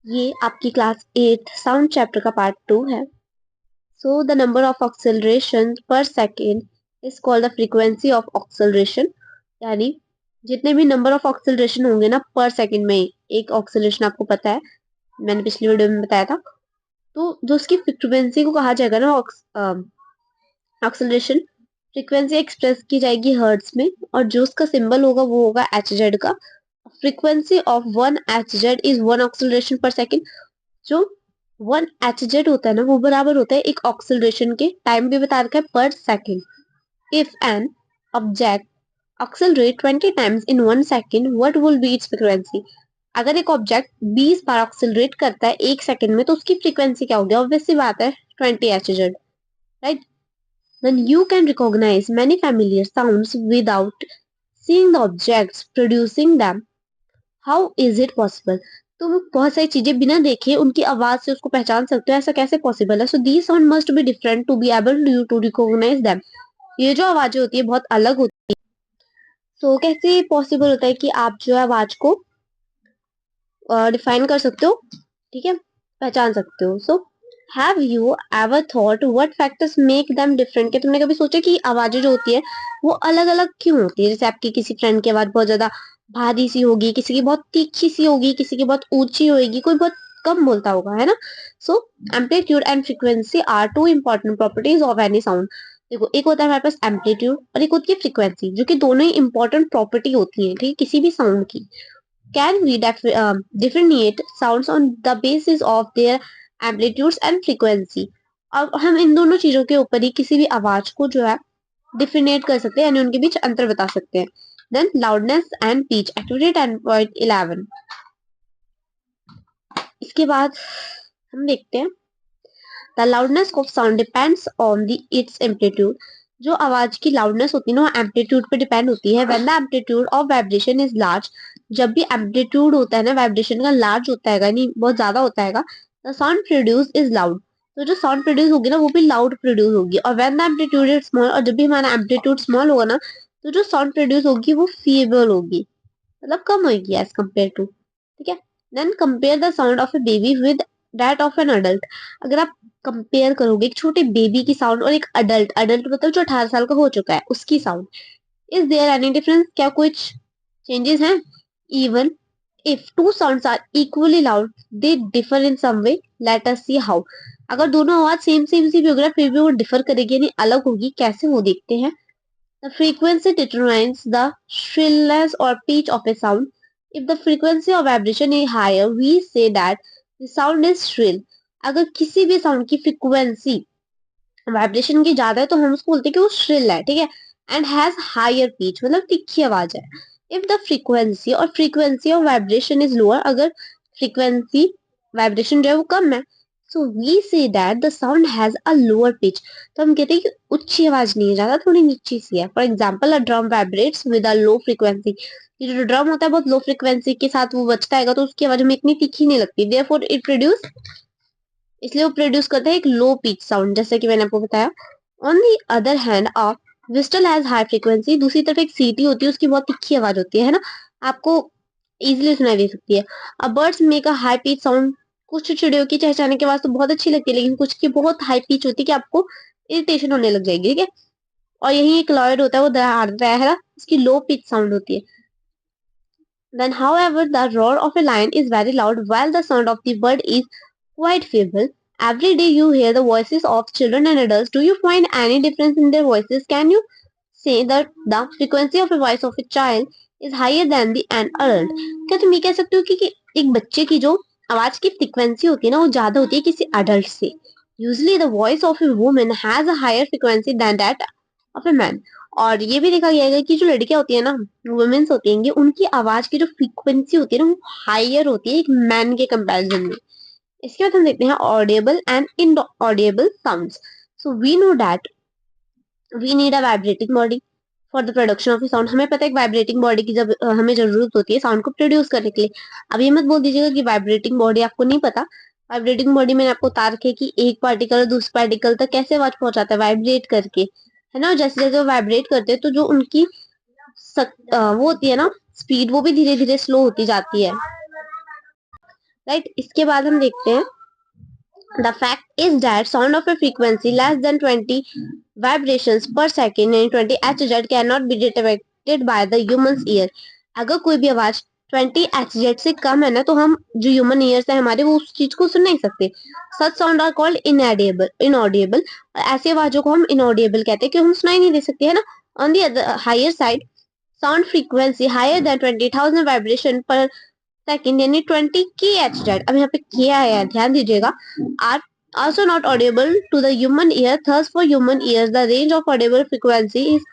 ये आपकी class 8 sound chapter का पार्ट 2 है। So the number of oscillation per second is called the frequency of oscillation. यानी जितने भी नंबर ऑफ ऑक्सीलरेशन होंगे ना पर सेकेंड में, एक ऑक्सीलरेशन आपको पता है, मैंने पिछली वीडियो में बताया था। तो जो उसकी फ्रीक्वेंसी को कहा जाएगा ना ऑक्सीलरेशन फ्रीक्वेंसी एक्सप्रेस की जाएगी हर्ट्ज में, और जो उसका सिंबल होगा वो होगा एच जेड का। Frequency of one H Z is one oscillation per second. जो वन एच जेड होता है ना वो बराबर होता है एक ऑक्सीलरेशन के, टाइम भी बता रखा है पर second. If an object accelerate 20 times in 1 second, what will be its frequency? अगर एक ऑब्जेक्ट 20 बार ऑक्सीलरेट करता है एक सेकंड में तो उसकी फ्रीक्वेंसी क्या होगी? ऑब्वियस सी बात है 20 एचजेड, right? Then you can recognize many familiar sounds without seeing the objects producing them. How is it possible? तुम बहुत सारी चीजें बिना देखे उनकी आवाज से उसको पहचान सकते हो, ऐसा कैसे पॉसिबल है? So these sound must be different to be able you to recognise them. ये जो आवाजें होती है बहुत अलग होती है। सो कैसे पॉसिबल होता है कि आप जो है आवाज को डिफाइन कर सकते हो, ठीक है, पहचान सकते हो? So have you ever thought what factors make them different? क्या तुमने कभी सोचा कि आवाजें जो होती है वो अलग अलग क्यों होती है? जैसे आपकी किसी फ्रेंड की आवाज बहुत ज्यादा भारी सी होगी, किसी की बहुत तीखी सी होगी, किसी की बहुत ऊंची होगी, कोई बहुत कम बोलता होगा, है ना? So amplitude and frequency are two important properties of any sound. देखो, एक होता है हमारे पास एम्पलीट्यूड और एक होती है फ्रीक्वेंसी, जो कि दोनों ही इंपॉर्टेंट प्रॉपर्टी होती है, ठीक है, किसी भी साउंड की। Can we differentiate sounds on the basis of their amplitudes and frequency? अब हम इन दोनों चीजों के ऊपर ही किसी भी आवाज को जो है डिफिनेट कर सकते हैं, यानी उनके बीच अंतर बता सकते हैं। Then loudness and pitch, activity 10.11। इसके बाद हम देखते हैं the loudness of sound depends on the its amplitude. जो आवाज की लाउडनेस होती है ना वो एम्पलीट्यूड पे डिपेंड होती है। When the amplitude of vibration is large, जब भी एम्पलीट्यूड होता है ना वाइब्रेशन का लार्ज होता है, यानी बहुत ज्यादा होता है, the sound produce is loud. तो जो साउंड प्रोड्यूस होगी ना वो भी लाउड प्रोड्यूस होगी। और when the amplitude is small, और जब भी हमारा एम्पलीट्यूड स्मॉल होगा ना तो जो साउंड प्रोड्यूस होगी वो फीबल होगी, मतलब कम होगी एज कम्पेयर टू, ठीक है। Then compare the sound of a baby with that of an adult. अगर आप कंपेयर करोगे एक छोटे बेबी की साउंड और एक अडल्ट, अडल्ट मतलब जो 18 साल का हो चुका है, उसकी sound, is there any difference? क्या कुछ चेंजेस हैं? Even if two sounds are equally loud they differ in some way, let us see how. अगर दोनों आवाज सेम सेम सी भी होगी ना फिर भी वो डिफर करेगी, यानी अलग होगी, कैसे वो देखते हैं। The frequency determines the shrillness or pitch of a sound. If the frequency of vibration is higher, we say that the sound is shrill. अगर किसी भी साउंड की फ्रीक्वेंसी वाइब्रेशन की ज्यादा है तो हम उसको बोलते हैं कि वो श्रिल है, ठीक है, एंड हैज हायर पिच, मतलब तिखी आवाज है। If the frequency of vibration is lower, अगर फ्रीक्वेंसी वाइब्रेशन जो है वो कम है, so we say that the sound has a lower pitch. तो हम कहते हैं कि ऊंची आवाज नहीं है, ज्यादा थोड़ी नीची सी है। For example, a drum vibrates with a low frequency. ये जो ड्रम होता है बहुत लो फ्रीक्वेंसी के साथ वो बजता है तो उसकी आवाज हमें इतनी तीखी नहीं लगती, देयरफॉर इट प्रोड्यूस, इसलिए वो प्रोड्यूस करता है एक लो पिच साउंड, जैसे कि मैंने आपको बताया। On the other hand a whistle has high frequency. दूसरी तरफ एक सीटी होती है, उसकी बहुत तिखी आवाज होती है ना, आपको इजीली सुनाई दे सकती है। A bird's make a high pitch sound. कुछ चिड़ियों की चहचहाने की आवाज तो बहुत अच्छी लगती है, लेकिन कुछ की बहुत हाई पिच होती है कि आपको इरिटेशन होने लग जाएगी, ठीक है। और यही एक लॉयड होता है, वो दहाड़ता है, उसकी लो पिच साउंड होती है। Then, however, the roar of a lion is very loud, while the sound of the bird is quite feeble. Every day you hear the voices of children and adults. Do you find any difference in their voices? Can you say that the frequency of a voice of a child is higher than the an adult? क्या तुम ये कह सकते हो कि एक बच्चे की जो आवाज की फ्रीक्वेंसी होती है ना वो ज्यादा होती है किसी अडल्ट से? Usually the voice of a woman has a higher frequency than that of a man. और ये भी देखा गया है कि जो लड़कियां होती है ना, वुमेन्स होती हैं, उनकी आवाज की जो फ्रीक्वेंसी होती है ना वो हायर होती है एक मैन के कंपैरिजन में। इसके बाद हम देखते हैं audible and inaudible sounds. So we know that we need a vibrating body for the production of sound. हमें पता है वाइब्रेटिंग बॉडी की जब हमें जरूरत होती है साउंड को प्रोड्यूस करने के लिए। अब ये मत बोल दीजिएगा कि वाइब्रेटिंग बॉडी आपको नहीं पता। वाइब्रेटिंग बॉडी मैंने आपको बता रखी है कि एक पार्टिकल दूसरे पार्टिकल तक कैसे आवाज पहुंचाता है, वाइब्रेट करके, है ना। जैसे जैसे वो वाइब्रेट करते हैं तो जो उनकी वो होती है ना स्पीड, वो भी धीरे धीरे स्लो होती जाती है। राइट। इसके बाद हम देखते हैं the fact is that sound of a frequency less than 20 vibrations per second and 20 Hz cannot be detected by the human's ear. अगर कोई भी आवाज 20 Hz से कम है ना, तो हम जो ह्यूमन ईयर्स है हमारे, वो उस चीज को सुन नहीं सकते. सच साउंड आर कॉल्ड इनऑडिबल. ऐसी आवाजों को हम इनऑडिबल कहते हैं, कि हम सुनाई नहीं दे सकते, है ना. On the other higher side, sound frequency higher than 20,000 vibration per second यानी 20 kHz. अब यहाँ पे किया है, ध्यान दीजिएगा. Are also not audible to the human ear. Thus, for human ears, the range of audible frequency is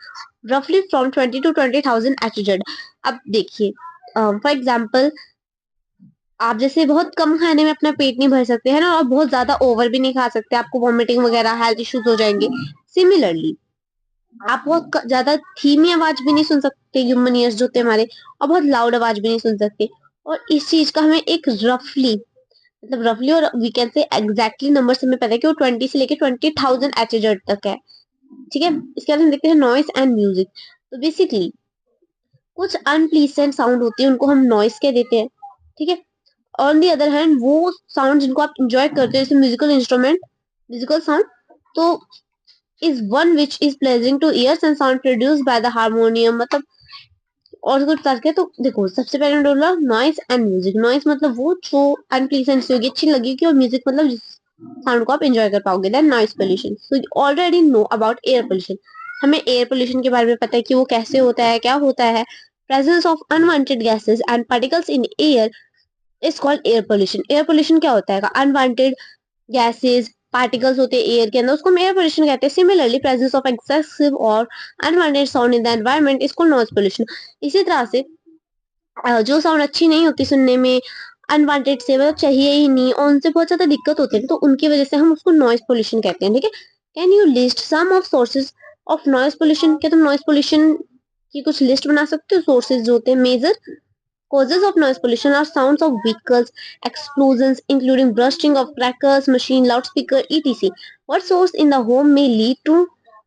roughly from 20 to 20,000 Hz. अब देखिए, फॉर एग्जाम्पल, आप जैसे बहुत कम खाने में अपना पेट नहीं भर सकते है ना, और बहुत ज्यादा ओवर भी नहीं खा सकते, आपको वॉमिटिंग वगैरह हेल्थ इश्यूज हो जाएंगे. सिमिलरली, आप बहुत ज्यादा धीमी आवाज भी नहीं सुन सकते ह्यूमन ईयर्स जो होते हैं हमारे, और बहुत लाउड आवाज भी नहीं सुन सकते. और इस चीज का हमें एक रफली, मतलब रफली और we can say exactly number से हमें पता है कि वो 20 से लेके 20,000 एचजेड तक है. ठीक है. इसके बाद हम देखते हैं नॉइस एंड म्यूजिक. तो बेसिकली कुछ अनप्लीजेंट साउंड होती है, उनको हम नॉइस कह देते हैं. ठीक है. ऑन दी अदर हैंड, वो साउंड जिनको आप इंजॉय करते हो, जैसे म्यूजिकल इंस्ट्रूमेंट, म्यूजिकल साउंड, तो is one which is pledging two years and sound produced by the harmonium. मतलब और कुछ तर्क है. तो देखो, सबसे पहले बोला नॉइस एंड म्यूजिक. नॉइस मतलब वो जो अनप्लीजेंट सी होगी, अच्छी लगेगी, और म्यूजिक मतलब जिस साउंड को आप एंजॉय कर पाओगे. Then noise pollution. So you already know about air pollution. हमें एयर पोल्यूशन के बारे में पता है कि वो कैसे होता है, क्या होता है. Presence of unwanted gases and particles in air is called air pollution. Air pollution क्या होता है? अनवांटेड गैसेस, पार्टिकल्स होते हैं एयर के अंदर, उसको हम एयर पोल्यूशन कहते हैं. सिमिलरली, प्रेजेंस ऑफ एक्सेसिव और unwanted sound in the environment is called noise pollution. इसी तरह से जो साउंड अच्छी नहीं होती सुनने में, अनवांटेड से, मतलब चाहिए ही नहीं, और उनसे बहुत ज्यादा दिक्कत होती है, तो उनकी वजह से हम उसको नॉइस पोल्यूशन कहते हैं. ठीक है. Can you list some of sources of noise pollution? क्या तुम नॉइस पोल्यूशन की कुछ लिस्ट बना सकते हो? सोर्सेज जो होते हैं, major causes of noise pollution are sounds of vehicles, explosions, including bursting of crackers, machine, loudspeaker, etc. What source in the home may lead to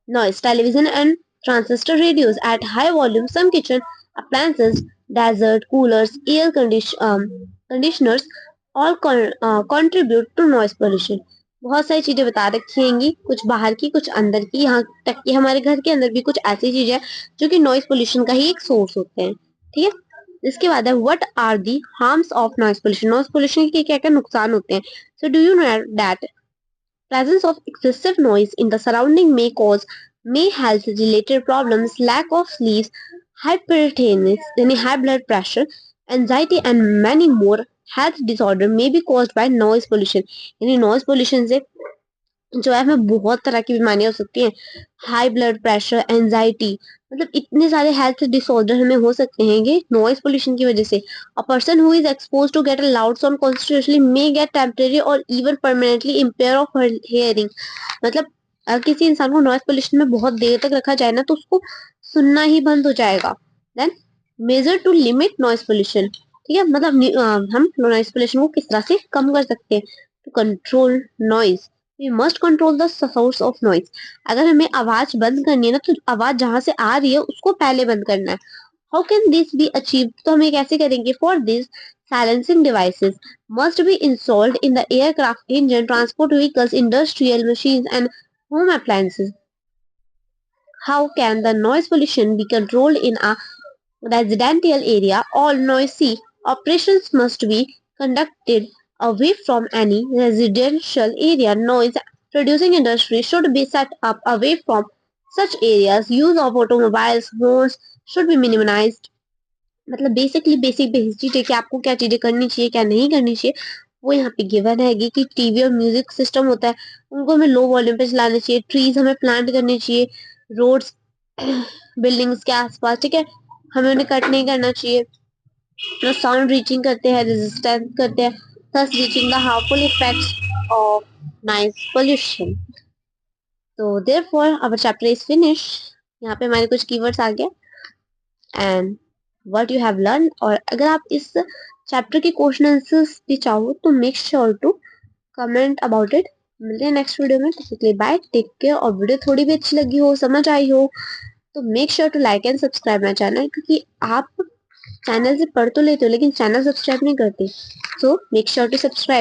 noise? Television and transistor radios at high volume. Some kitchen appliances, desert coolers, conditioners, all contribute to noise pollution. बहुत सारी चीजें बता रखी हैंगी, कुछ बाहर की, कुछ अंदर की, यहाँ तक कि हमारे घर के अंदर भी कुछ ऐसी चीजें हैं जो कि नॉइस पोल्यूशन का ही एक सोर्स होते हैं. ठीक है. इसके बाद है what are the harms of noise pollution. Noise pollution के क्या क्या नुकसान होते हैं? So do you know that presence of excessive noise in the surrounding may health related problems, lack of sleep, hypertension, यानी high blood pressure, anxiety and many more health disorder may be caused by noise pollution. यानी noise pollution से जो है हमें बहुत तरह की बीमारियां हो सकती हैं. हाई ब्लड प्रेशर, एंजाइटी, मतलब इतने सारे हेल्थ डिसऑर्डर हमें हो सकते हैं ये नॉइस पोल्यूशन की वजह से. A person who is exposed to get a loud sound constitutionally may get temporary और even permanently impair of hearing. मतलब अगर किसी इंसान को नॉइस पोल्यूशन में बहुत देर तक रखा जाए ना, तो उसको सुनना ही बंद हो जाएगा. Then measure to limit noise pollution. ठीक है. मतलब हम नॉइस पोल्यूशन को किस तरह से कम कर सकते हैं? To control noise, we must control the source of noise. अगर हमें आवाज बंद करनी है ना, तो आवाज जहां से आ रही है उसको पहले बंद करना है. How can this be achieve? तो हम ये कैसे करेंगे? For this silencing devices must be installed in the aircraft engine, transport vehicles, industrial machines and home appliances. How can the noise pollution be controlled in a residential area? All noisy operations must be conducted away from any residential area. Noise producing industry should be set up away from such areas. Use of automobiles, horns should be minimized. मतलब basically basic basic चीजें कि आपको क्या चीजें करनी चाहिए, क्या नहीं करनी चाहिए, वो यहाँ पे गिवन है कि टीवी और म्यूजिक सिस्टम होता है, उनको हमें लो वॉल्यूम पे चलाना चाहिए. ट्रीज हमें प्लांट करने चाहिए रोड्स बिल्डिंग्स के आसपास. ठीक है. हमें उन्हें कट नहीं करना चाहिए. जो साउंड रीचिंग करते हैं, रेजिस्टेंस करते हैं, thus reaching the harmful effects of noise pollution. तो therefore our chapter is finished. यहाँ पे हमारे कुछ कीवर्ड्स आ गए and what you have learn. और अगर आप इस चैप्टर के क्वेश्चन आंसर्स भी चाहो तो make sure to comment about it. मिलते हैं नेक्स्ट वीडियो में. तब बाय, टेक केयर. और वीडियो थोड़ी भी अच्छी लगी हो, समझ आई हो, तो make sure to like and subscribe my channel, क्योंकि आप चैनल से पढ़ तो लेते हो लेकिन चैनल सब्सक्राइब नहीं करते, so make sure to subscribe.